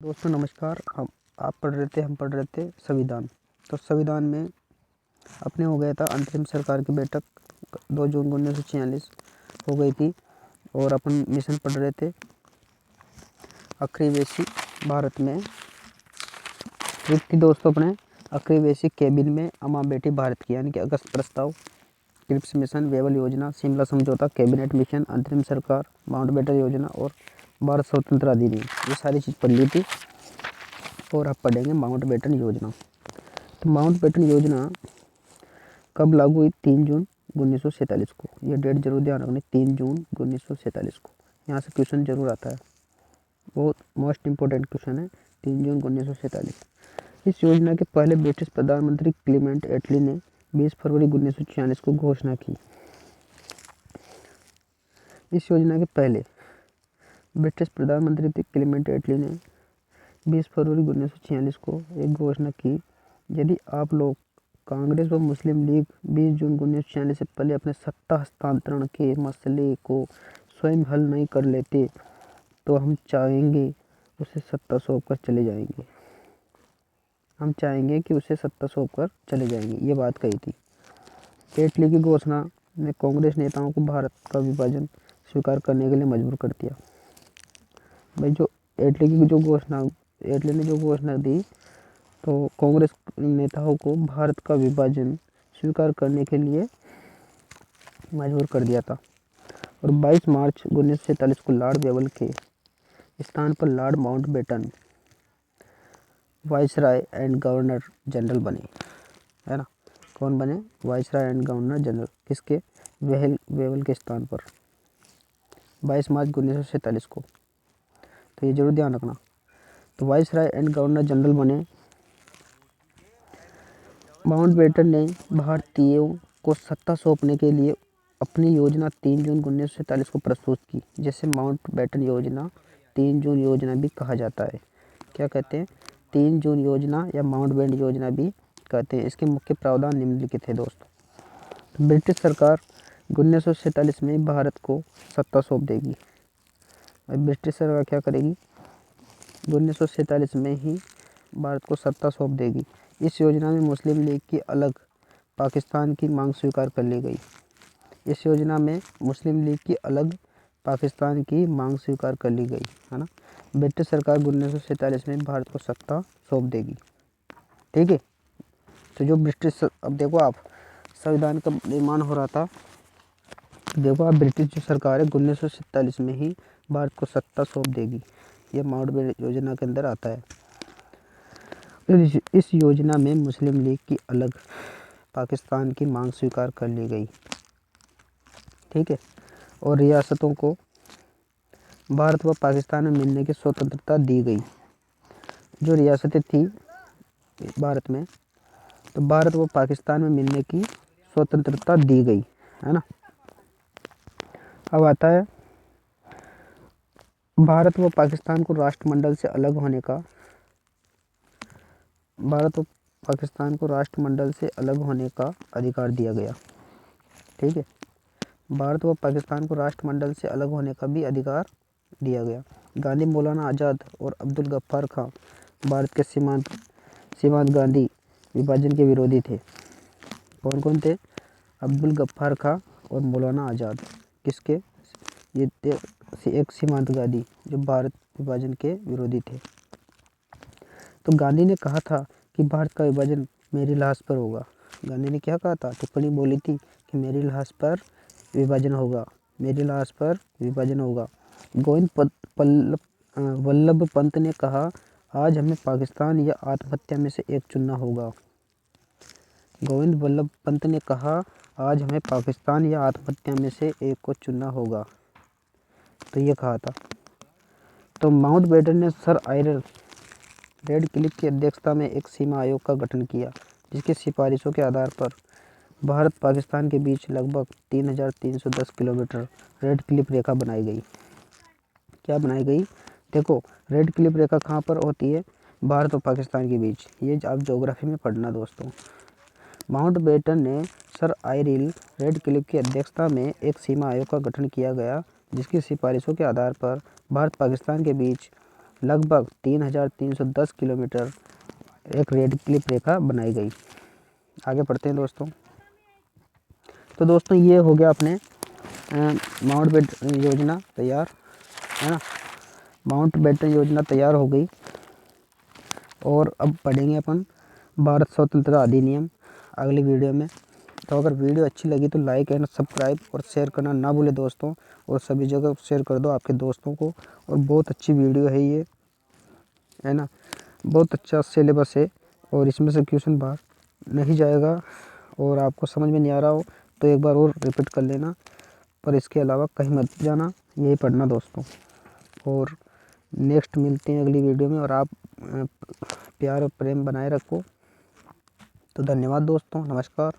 दोस्तों नमस्कार। आप पढ़ रहे थे, हम पढ़ रहे थे संविधान। तो संविधान में अपने हो गया था अंतरिम सरकार की बैठक 2 जून 1946 हो गई थी और अपन मिशन पढ़ रहे थे आखिरी भारत में एक थी दोस्तों अपने आखिरी कैबिन में अम्मा बेटी भारत की, यानी कि अगस्त प्रस्ताव, क्रिप्स मिशन, वेवल योजना, शिमला समझौता, कैबिनेट मिशन, अंतरिम सरकार, माउंटबेटन योजना और भारत स्वतंत्र अधिनियम, ये सारी चीज़ पढ़ ली थी। और आप पढ़ेंगे माउंटबेटन योजना। तो माउंटबेटन योजना कब लागू हुई? 3 जून 1947 को। ये डेट जरूर ध्यान रखनी, 3 जून 1947 को। यहाँ से क्वेश्चन जरूर आता है, बहुत मोस्ट इम्पोर्टेंट क्वेश्चन है। 3 जून 1947। इस योजना के पहले ब्रिटिश प्रधानमंत्री क्लीमेंट एटली ने 20 फरवरी 1946 को घोषणा की। इस योजना के पहले ब्रिटिश प्रधानमंत्री क्लीमेंट एटली ने 20 फरवरी 1946 को एक घोषणा की, यदि आप लोग कांग्रेस व मुस्लिम लीग 20 जून 1946 से पहले अपने सत्ता हस्तांतरण के मसले को स्वयं हल नहीं कर लेते तो हम चाहेंगे उसे सत्ता सौंप कर चले जाएंगे। हम चाहेंगे कि उसे सत्ता सौंप कर चले जाएंगे, ये बात कही थी। एटली की घोषणा ने कांग्रेस नेताओं को भारत का विभाजन स्वीकार करने के लिए मजबूर कर दिया। भाई जो एटली ने जो घोषणा दी तो कांग्रेस नेताओं को भारत का विभाजन स्वीकार करने के लिए मजबूर कर दिया था। और 22 मार्च 1947 को लॉर्ड वेवल के स्थान पर Lord Mountbatten viceroy and governor general बने, है ना। कौन बने? Viceroy and governor general. किसके? वेवल के स्थान पर 22 मार्च 1947 को। तो ये जरूर ध्यान रखना। तो वाइसराय एंड गवर्नर जनरल बने। माउंटबेटन ने भारतीयों को सत्ता सौंपने के लिए अपनी योजना 3 जून 1947 को प्रस्तुत की, जिसे माउंटबेटन योजना 3 जून योजना भी कहा जाता है। क्या कहते हैं? 3 जून योजना या माउंटबेटन योजना भी कहते हैं। इसके मुख्य प्रावधान निम्नलिखित है दोस्तों। ब्रिटिश सरकार 1947 में भारत को सत्ता सौंप देगी। ब्रिटिश सरकार क्या करेगी? 1947 में ही भारत को सत्ता सौंप देगी। इस योजना में मुस्लिम लीग की अलग पाकिस्तान की मांग स्वीकार कर ली गई। इस योजना में मुस्लिम लीग की अलग पाकिस्तान की मांग स्वीकार कर ली गई, है ना। ब्रिटिश सरकार 1947 में भारत को सत्ता सौंप देगी, ठीक है। तो जो ब्रिटिश, अब देखो आप, संविधान का निर्माण हो रहा था, देखो आप, ब्रिटिश जो सरकार है 1947 में ही भारत को सत्ता सौंप देगी। यह माउंटबेटन योजना के अंदर आता है। इस योजना में मुस्लिम लीग की अलग पाकिस्तान की मांग स्वीकार कर ली गई, ठीक है। और रियासतों को भारत व पाकिस्तान में मिलने की स्वतंत्रता दी गई। जो रियासतें थी भारत में, तो भारत व पाकिस्तान में मिलने की स्वतंत्रता दी गई, है ना। अब आता है भारत व पाकिस्तान को राष्ट्रमंडल से अलग होने का, भारत व पाकिस्तान को राष्ट्रमंडल से अलग होने का अधिकार दिया गया, ठीक है। भारत व पाकिस्तान को राष्ट्रमंडल से अलग होने का भी अधिकार दिया गया। गांधी, मौलाना आज़ाद और अब्दुल गफ्फार खां भारत के सीमांत गांधी विभाजन के विरोधी थे। कौन कौन थे? अब्दुल गफ्फार खां और मौलाना आज़ाद। किसके? ये एक सीमांत गांधी जो भारत विभाजन के विरोधी थे। तो गांधी ने कहा था कि भारत का विभाजन मेरी लाश पर होगा। गांधी ने क्या कहा था? टिप्पणी बोली थी कि मेरी लाश पर विभाजन होगा, मेरी लाश पर विभाजन होगा। गोविंद वल्लभ पंत ने कहा, आज हमें पाकिस्तान या आत्महत्या में से एक चुनना होगा। गोविंद वल्लभ पंत ने कहा, आज हमें पाकिस्तान या आत्महत्या में से एक को चुनना होगा। तो ये कहा था। तो माउंटबेटन ने सर आयरन रेडक्लिफ की अध्यक्षता में एक सीमा आयोग का गठन किया, जिसकी सिफारिशों के आधार पर भारत पाकिस्तान के बीच लगभग 3310 किलोमीटर रेडक्लिफ रेखा बनाई गई। क्या बनाई गई? देखो, रेडक्लिफ रेखा कहाँ पर होती है? भारत और पाकिस्तान के बीच। ये आप ज्योग्राफी में पढ़ना दोस्तों। माउंटबेटन ने सर आयरिल रेडक्लिफ की अध्यक्षता में एक सीमा आयोग का गठन किया गया, जिसकी सिफारिशों के आधार पर भारत पाकिस्तान के बीच लगभग 3310 किलोमीटर एक रेड क्लिप रेखा बनाई गई। आगे पढ़ते हैं दोस्तों। तो दोस्तों ये हो गया अपने माउंट बेटन योजना तैयार, है ना। माउंट बेटन योजना तैयार हो गई और अब पढ़ेंगे अपन भारत स्वतंत्रता अधिनियम अगली वीडियो में। तो अगर वीडियो अच्छी लगी तो लाइक एंड सब्सक्राइब और शेयर करना ना भूले दोस्तों, और सभी जगह शेयर कर दो आपके दोस्तों को। और बहुत अच्छी वीडियो है ये, है ना। बहुत अच्छा सिलेबस है और इसमें से क्वेश्चन बाहर नहीं जाएगा, और आपको समझ में नहीं आ रहा हो तो एक बार और रिपीट कर लेना, पर इसके अलावा कहीं मत जाना, यही पढ़ना दोस्तों। और नेक्स्ट मिलते हैं अगली वीडियो में, और आप प्यार और प्रेम बनाए रखो। तो धन्यवाद दोस्तों, नमस्कार।